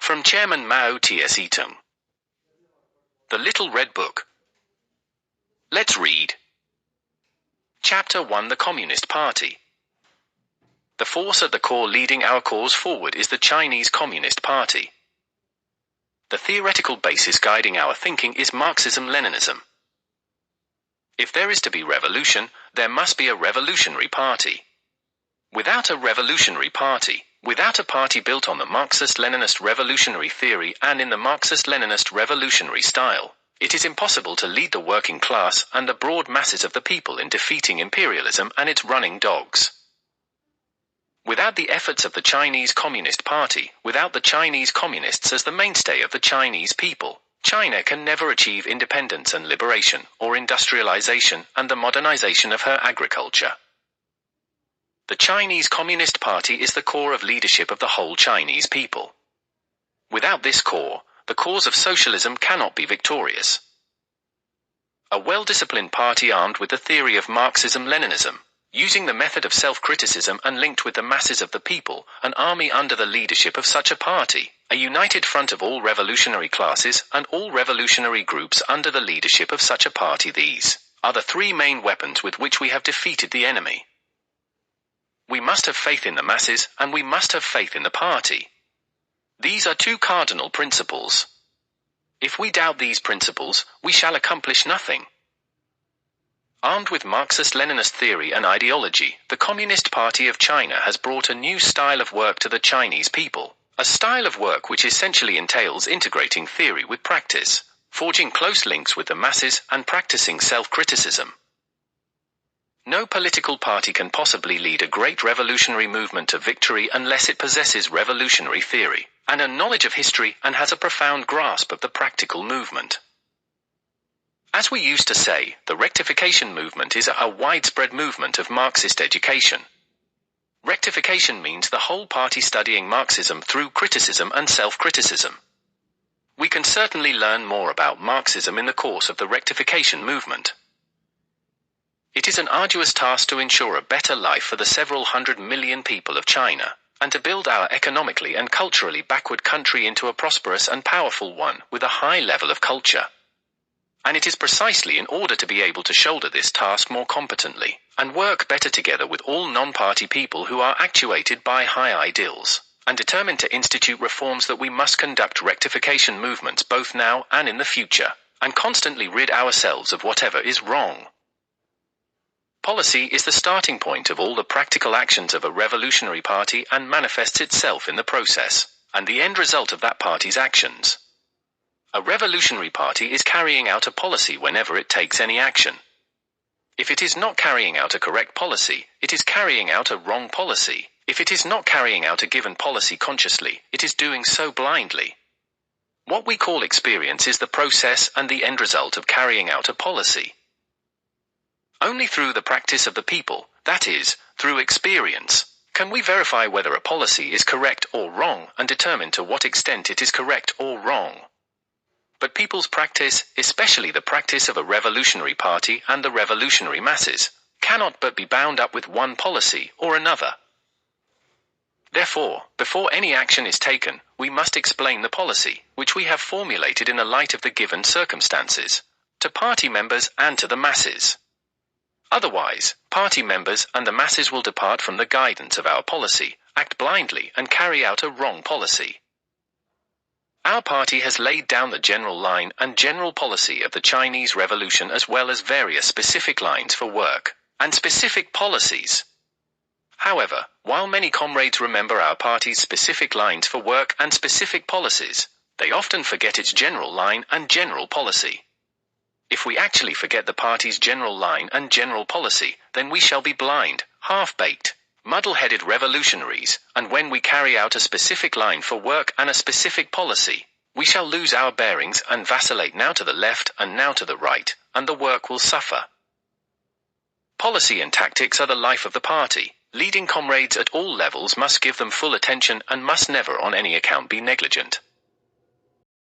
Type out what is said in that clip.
From Chairman Mao Tse-Tung. The Little Red Book. Let's read. Chapter 1: The Communist Party. The force at the core leading our cause forward is the Chinese Communist Party. The theoretical basis guiding our thinking is Marxism-Leninism. If there is to be revolution, there must be a revolutionary party. Without a revolutionary party, without a party built on the Marxist-Leninist revolutionary theory and in the Marxist-Leninist revolutionary style, it is impossible to lead the working class and the broad masses of the people in defeating imperialism and its running dogs. Without the efforts of the Chinese Communist Party, without the Chinese Communists as the mainstay of the Chinese people, China can never achieve independence and liberation, or industrialization and the modernization of her agriculture. The Chinese Communist Party is the core of leadership of the whole Chinese people. Without this core, the cause of socialism cannot be victorious. A well-disciplined party armed with the theory of Marxism-Leninism, using the method of self-criticism and linked with the masses of the people, an army under the leadership of such a party, a united front of all revolutionary classes and all revolutionary groups under the leadership of such a party, these are the three main weapons with which we have defeated the enemy. We must have faith in the masses, and we must have faith in the party. These are two cardinal principles. If we doubt these principles, we shall accomplish nothing. Armed with Marxist-Leninist theory and ideology, the Communist Party of China has brought a new style of work to the Chinese people, a style of work which essentially entails integrating theory with practice, forging close links with the masses and practicing self-criticism. No political party can possibly lead a great revolutionary movement to victory unless it possesses revolutionary theory and a knowledge of history and has a profound grasp of the practical movement. As we used to say, the rectification movement is a widespread movement of Marxist education. Rectification means the whole party studying Marxism through criticism and self-criticism. We can certainly learn more about Marxism in the course of the rectification movement. It is an arduous task to ensure a better life for the several 100 million people of China, and to build our economically and culturally backward country into a prosperous and powerful one with a high level of culture. And it is precisely in order to be able to shoulder this task more competently, and work better together with all non-party people who are actuated by high ideals, and determined to institute reforms, that we must conduct rectification movements both now and in the future, and constantly rid ourselves of whatever is wrong. Policy is the starting point of all the practical actions of a revolutionary party and manifests itself in the process, and the end result of that party's actions. A revolutionary party is carrying out a policy whenever it takes any action. If it is not carrying out a correct policy, it is carrying out a wrong policy. If it is not carrying out a given policy consciously, it is doing so blindly. What we call experience is the process and the end result of carrying out a policy. Only through the practice of the people, that is, through experience, can we verify whether a policy is correct or wrong and determine to what extent it is correct or wrong. But people's practice, especially the practice of a revolutionary party and the revolutionary masses, cannot but be bound up with one policy or another. Therefore, before any action is taken, we must explain the policy, which we have formulated in the light of the given circumstances, to party members and to the masses. Otherwise, party members and the masses will depart from the guidance of our policy, act blindly and carry out a wrong policy. Our party has laid down the general line and general policy of the Chinese Revolution, as well as various specific lines for work and specific policies. However, while many comrades remember our party's specific lines for work and specific policies, they often forget its general line and general policy. If we actually forget the party's general line and general policy, then we shall be blind, half-baked, muddle-headed revolutionaries, and when we carry out a specific line for work and a specific policy, we shall lose our bearings and vacillate now to the left and now to the right, and the work will suffer. Policy and tactics are the life of the party. Leading comrades at all levels must give them full attention and must never on any account be negligent.